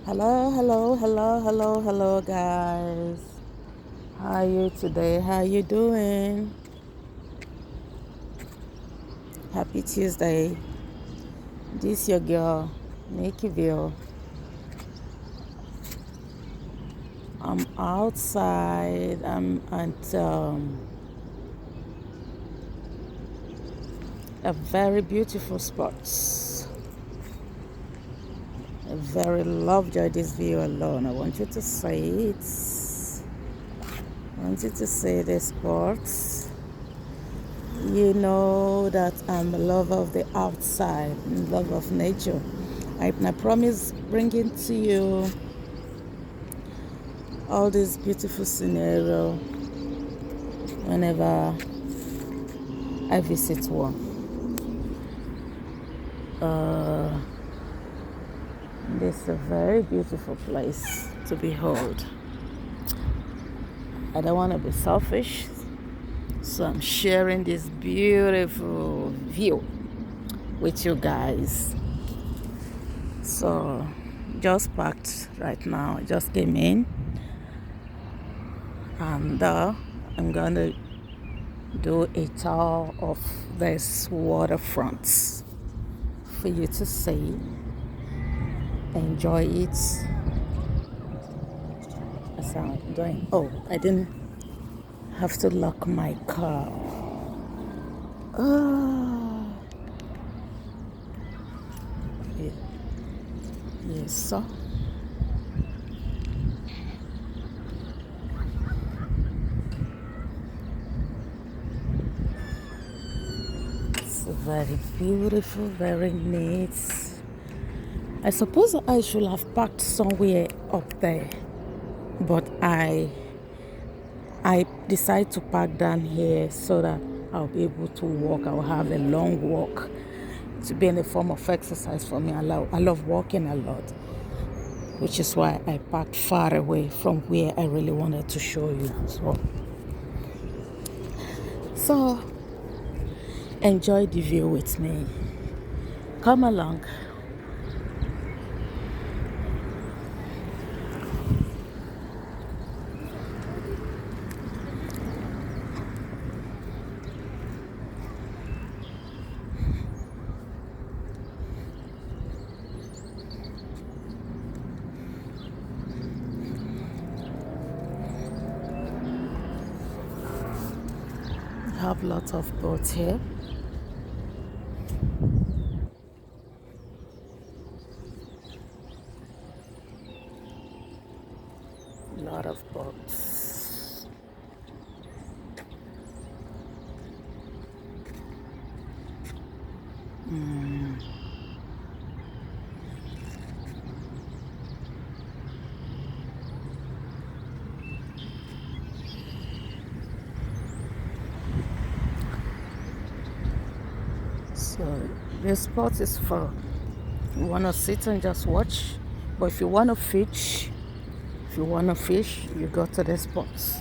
Hello, hello, hello, hello, hello, guys. How are you today? How you doing? Happy Tuesday. This your girl, Nikki. I'm outside. I'm at a very beautiful spot. I very love this view alone. I want you to see it. I want you to see the spot. You know that I'm a lover of the outside, love of nature. I promise bringing to you all this beautiful scenario whenever I visit one. This is a very beautiful place to behold. I don't want to be selfish, so I'm sharing this beautiful view with you guys. So just packed right now. I just came in and I'm gonna do a tour of this waterfront for you to see, enjoy it as I'm doing. Oh, I didn't have to lock my car. Oh, yes, sir. It's very beautiful, very neat. I suppose I should have parked somewhere up there, but I decide to park down here so that I'll be able to walk. I'll have a long walk to be in a form of exercise for me. I love walking a lot, which is why I parked far away from where I really wanted to show you. So enjoy the view with me. Come along. We have lots of boats here. A lot of boats. So this spot is for you want to sit and just watch, but if you want to fish, you go to the spots.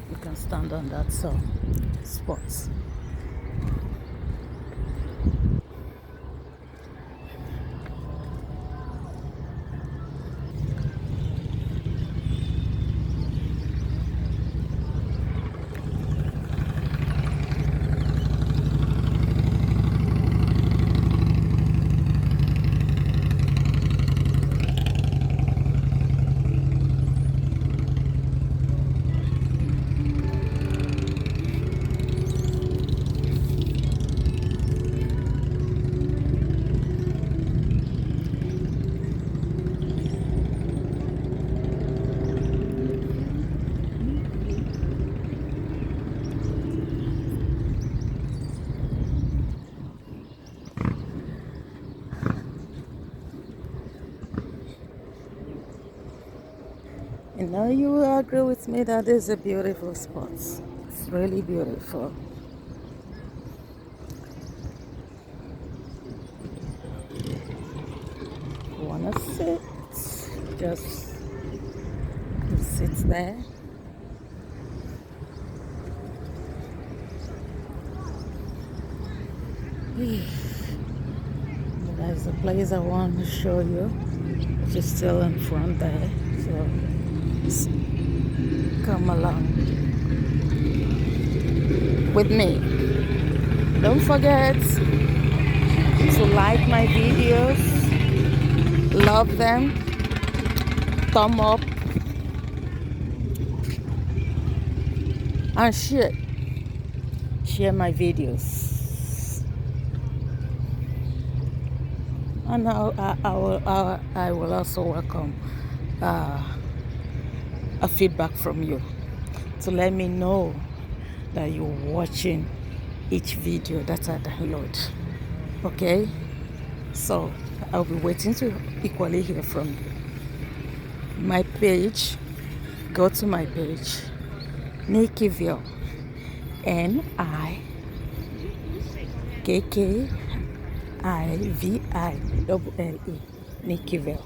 You can stand on that spots. You know, you will agree with me that this is a beautiful spot. It's really beautiful. You wanna sit? Just sit there. There's a place I want to show you. which is still in front there. So come along with me. Don't forget to like my videos, love them, thumb up, and share my videos. And I will also welcome a feedback from you to let me know that you're watching each video that I download. Okay, so I'll be waiting to equally hear from you. My page, go to my page, Nikkiville, Nikkiville, Nikkiville.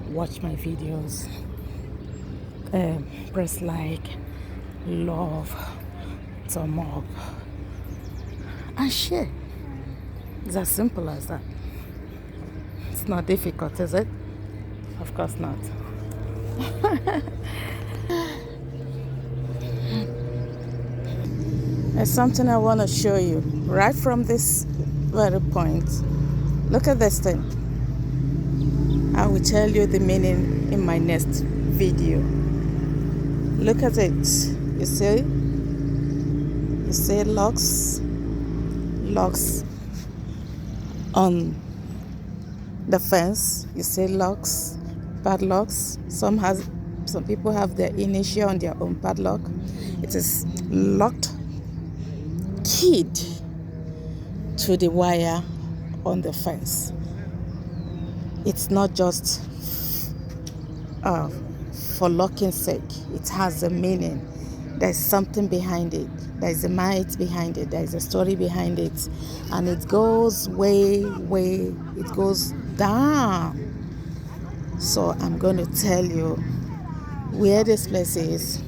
Watch my videos, press like, love, thumb up, and share. It's as simple as that. It's not difficult, is it? Of course not. There's something I want to show you right from this very point. Look at this thing. I will tell you the meaning in my next video. Look at it. You see? You see locks on the fence. You see locks, padlocks. Some people have their initial on their own padlock. It is locked, keyed to the wire on the fence. It's not just for locking's sake. It has a meaning. There's something behind it. There's a might behind it. There's a story behind it. And it goes way, it goes down. So I'm going to tell you where this place is,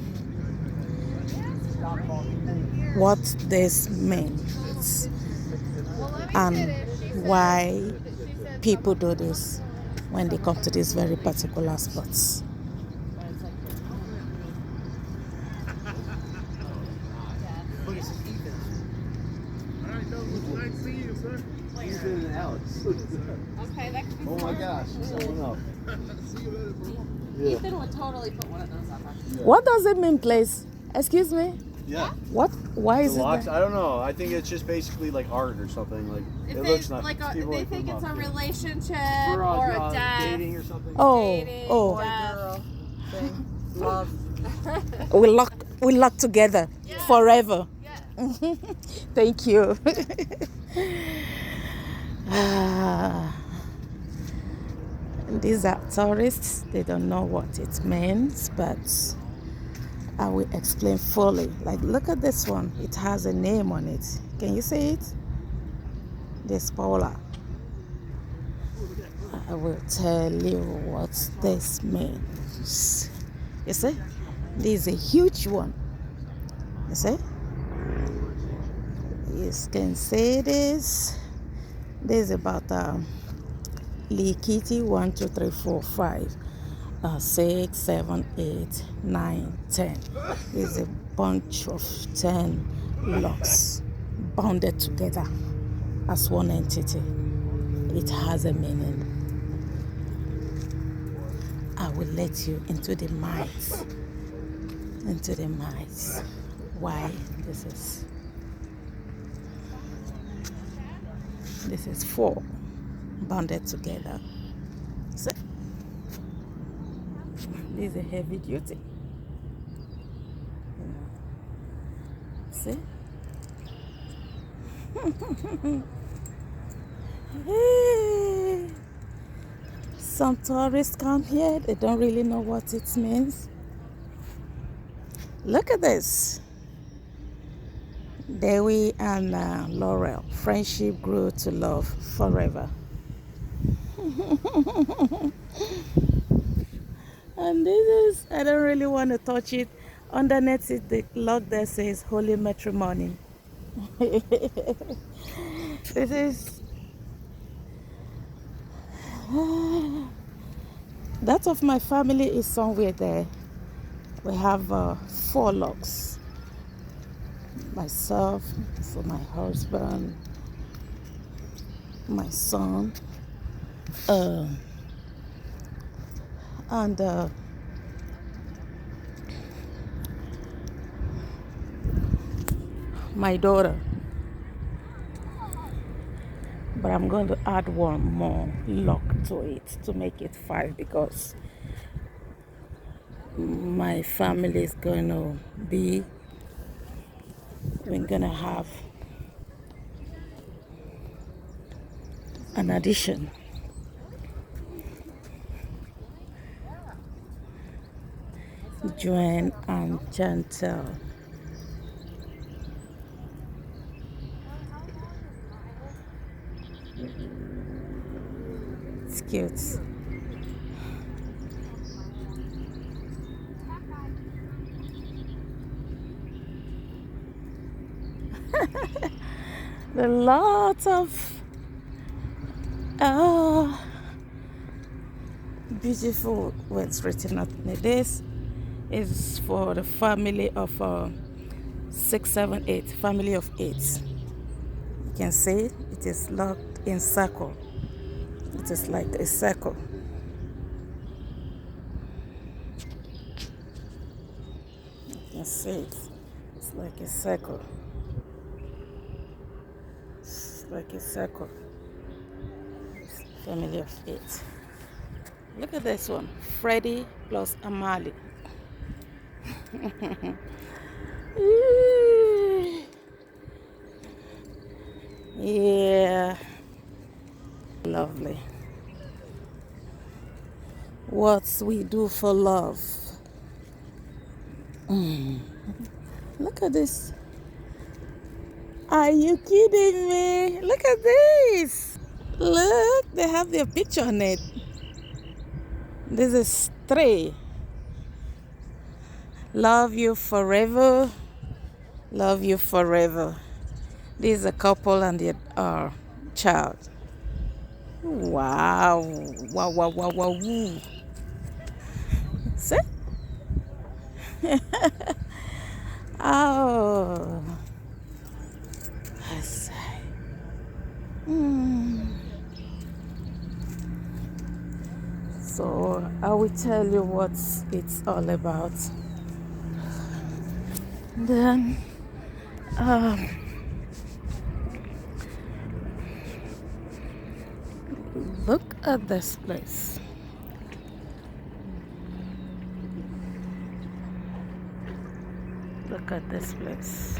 what this means, and why people do this when they come to these very particular spots. Okay, that could be Oh my gosh, someone up. Ethan would totally put one of those up. What does it mean, place? Excuse me? Yeah. What? Why is The locks, it there? I don't know. I think it's just basically like art or something. Like If it they, looks nice. like People they like think them it's up, a yeah. relationship For, or a dating or death. something. Dating, Oh. death. Thing. Love. We lock together forever. Yeah. Thank you. These are tourists. They don't know what it means, but I will explain fully. Like, look at this one. It has a name on it. Can you see it? The spoiler. I will tell you what this means. You see? This is a huge one. You see? You can see this. This is about Likiti 1, 2, 3, 4, 5, 6, 7, 8, 9, 10. This is a bunch of 10 locks bounded together as one entity. It has a meaning. I will let you into the minds. Why this is 4 bounded together. So this is a heavy duty. See? Some tourists come here, they don't really know what it means. Look at this. Dewi and Laurel, friendship grew to love forever. And this is, I don't really want to touch it. Underneath it, the lock there says holy matrimony. This is That of my family is somewhere there. We have 4 logs. Myself, so my husband, my son, and my daughter. But I'm going to add one more log to it to make it 5 because my family is going to be, we're going to have an addition. Joanne and Chantel. It's cute. There are lots of beautiful words written on it. This is for the family of 6, 7, 8, family of 8. You can see it is locked in circle. It is like a circle. You can see it. It's like a circle. It's like a circle. It's family of 8. Look at this one. Freddie plus Amali. Yeah. Lovely. What we do for love. Look at this. Are you kidding me? Look at this. Look, they have their picture on it. This is 3. Love you forever. Love you forever. This is a couple and their child. Wow. Wow, wow, wow, wow, woo. See? Oh. I say. So I will tell you what it's all about. Then look at this place. Look at this place.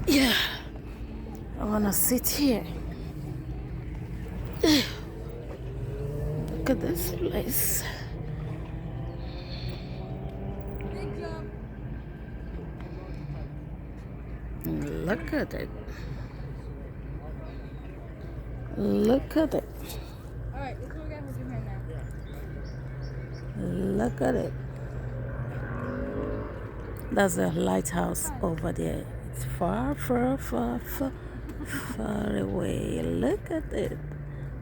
Yeah, I wanna sit here. Look at this place. Look at it. Look at it. Alright, let's go again. We'll do hair now. Look at it. That's a lighthouse over there. It's far, far, far, far, far away. Look at it.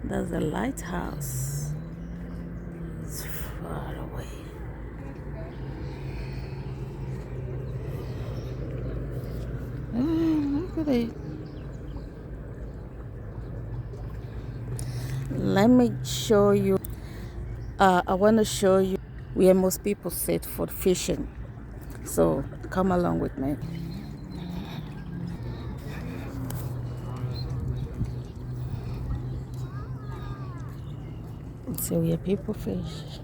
That's a lighthouse. It's far away. Look at it. Let me show you. I want to show you where most people sit for fishing. So come along with me. So where people fish.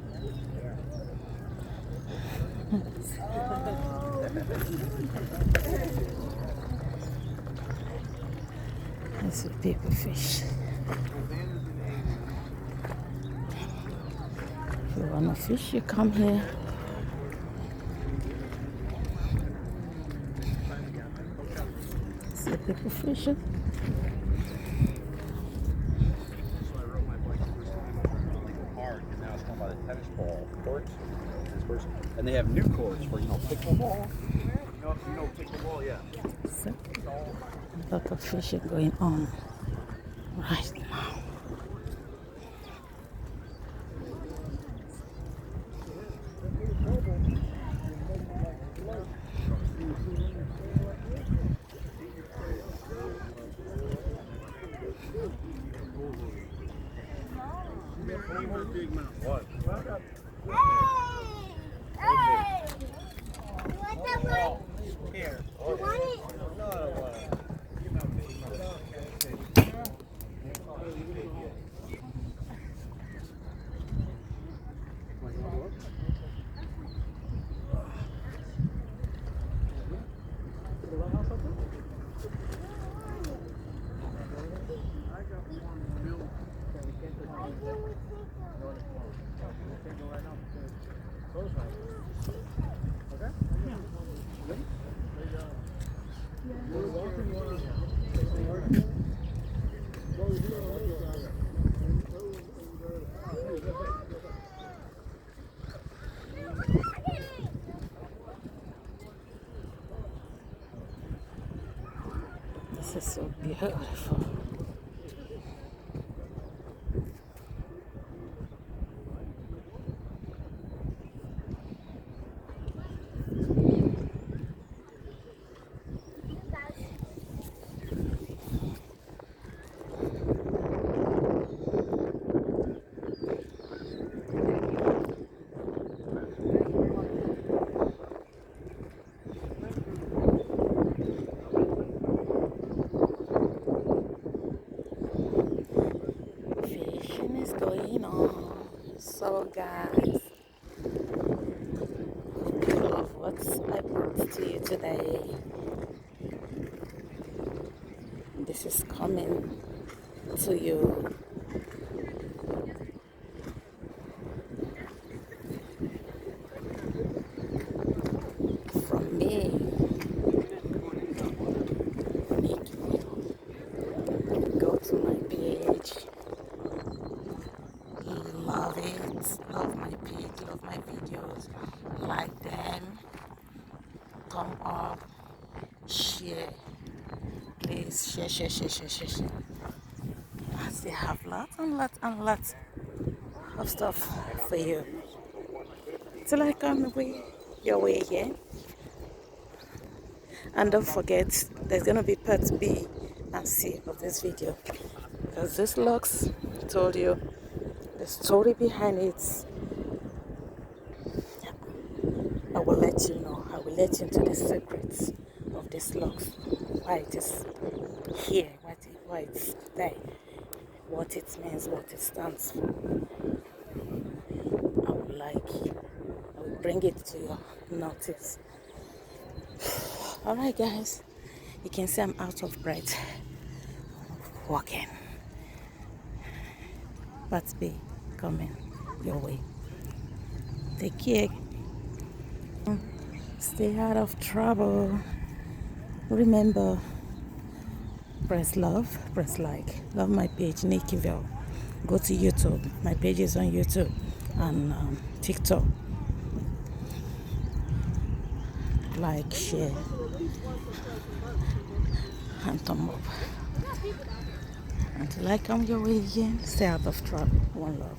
That's where people fish. If you wanna fish, you come here. See people fishing. Tennis ball courts, and they have new courts for pickleball. take the wall, yeah. So, a lot of fishing going on right now. What? Here. This is so beautiful. Fishing is going on. So guys, hope you love what I brought to you today. This is coming to you from me, Nikki. Go to my page. Love it. Love my page. Love my videos. Like them. Thumb up. Share. Please share. I still have lots and lots of stuff for you. Till I come your way again. And don't forget, there's gonna be part B and C of this video. Because this looks told you the story behind it. I will let you know. I will let you into the secrets of this locks. Why it is here, why it's there, what it means, what it stands for. I will bring it to your notice. Alright guys, you can see I'm out of breath walking. But be coming your way. Take care. Stay out of trouble. Remember, press love, press like. Love my page, Nikiville. Go to YouTube. My page is on YouTube and TikTok. Like, share, and thumb up. Until I come your way again, stay out of trouble. One love.